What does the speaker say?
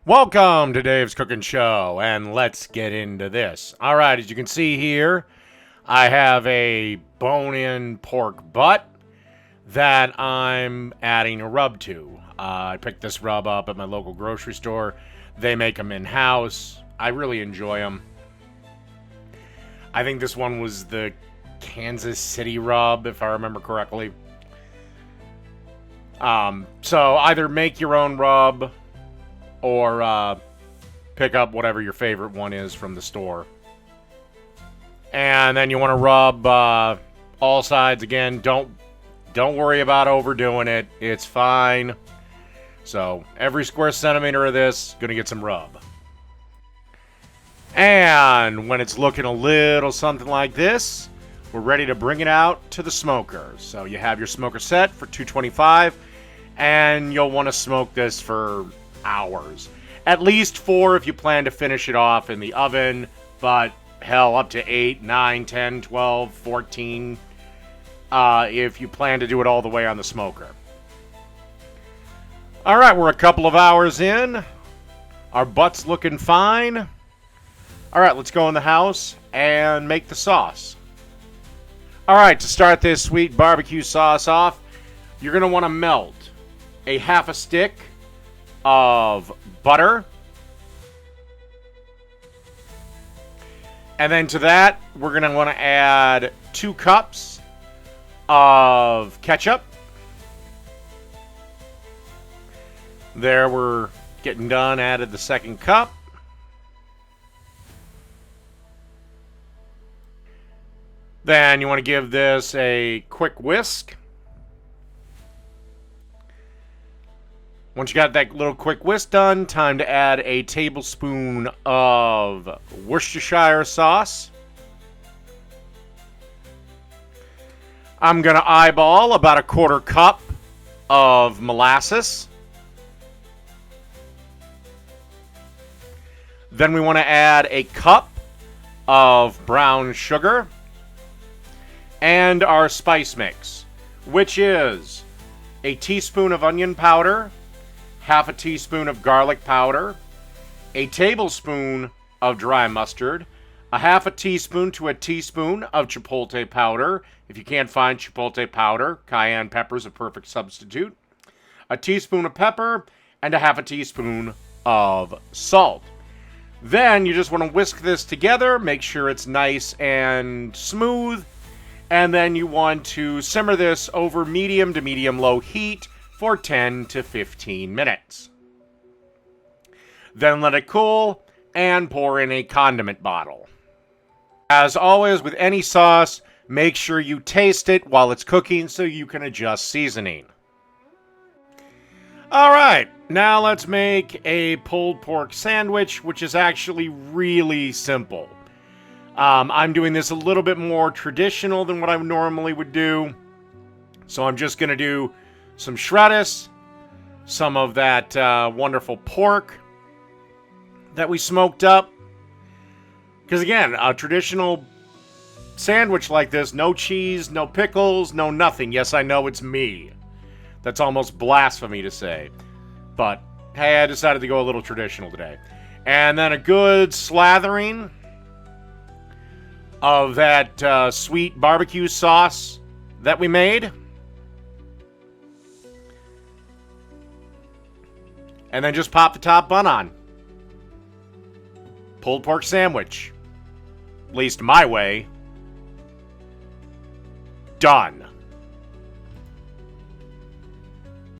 Welcome to Dave's Cooking Show, and let's get into this. All right, as you can see here, I have a bone-in pork butt that I'm adding a rub to. I picked this rub up at my local grocery store. They make them in-house. I really enjoy them. I think this one was the Kansas City rub, if I remember correctly. So either make your own rub or pick up whatever your favorite one is from the store. And then you want to rub all sides again. Don't worry about overdoing it. It's fine. So every square centimeter of this gonna get some rub. And when it's looking a little something like this, we're ready to bring it out to the smoker. So you have your smoker set for 225, and you'll want to smoke this for hours. At least 4 if you plan to finish it off in the oven, but hell, up to 8, 9, 10, 12, 14 if you plan to do it all the way on the smoker. Alright, we're a couple of hours in. Our butt's looking fine. Alright, let's go in the house and make the sauce. Alright, to start this sweet barbecue sauce off, you're going to want to melt a half a stick of butter. And then to that, we're going to want to add 2 cups of ketchup. There, we're getting done. Added the second cup. Then you want to give this a quick whisk. Once you got that little quick whisk done, time to add a tablespoon of Worcestershire sauce. I'm going to eyeball about a 1/4 cup of molasses. Then we want to add a cup of brown sugar and our spice mix, which is a teaspoon of onion powder, half a teaspoon of garlic powder, a tablespoon of dry mustard, a half a teaspoon to a teaspoon of chipotle powder. If you can't find chipotle powder, cayenne pepper is a perfect substitute. A teaspoon of pepper and a half a teaspoon of salt. Then you just want to whisk this together, make sure it's nice and smooth, and then you want to simmer this over medium to medium-low heat for 10 to 15 minutes. Then let it cool and pour in a condiment bottle. As always with any sauce, make sure you taste it while it's cooking so you can adjust seasoning. Alright, now let's make a pulled pork sandwich, which is actually really simple. I'm doing this a little bit more traditional than what I normally would do. So I'm just going to do some shreddis, some of that wonderful pork that we smoked up. Because again, a traditional sandwich like this, no cheese, no pickles, no nothing. Yes, I know it's me. That's almost blasphemy to say. But hey, I decided to go a little traditional today. And then a good slathering of that sweet barbecue sauce that we made. And then just pop the top bun on. Pulled pork sandwich. At least my way. Done.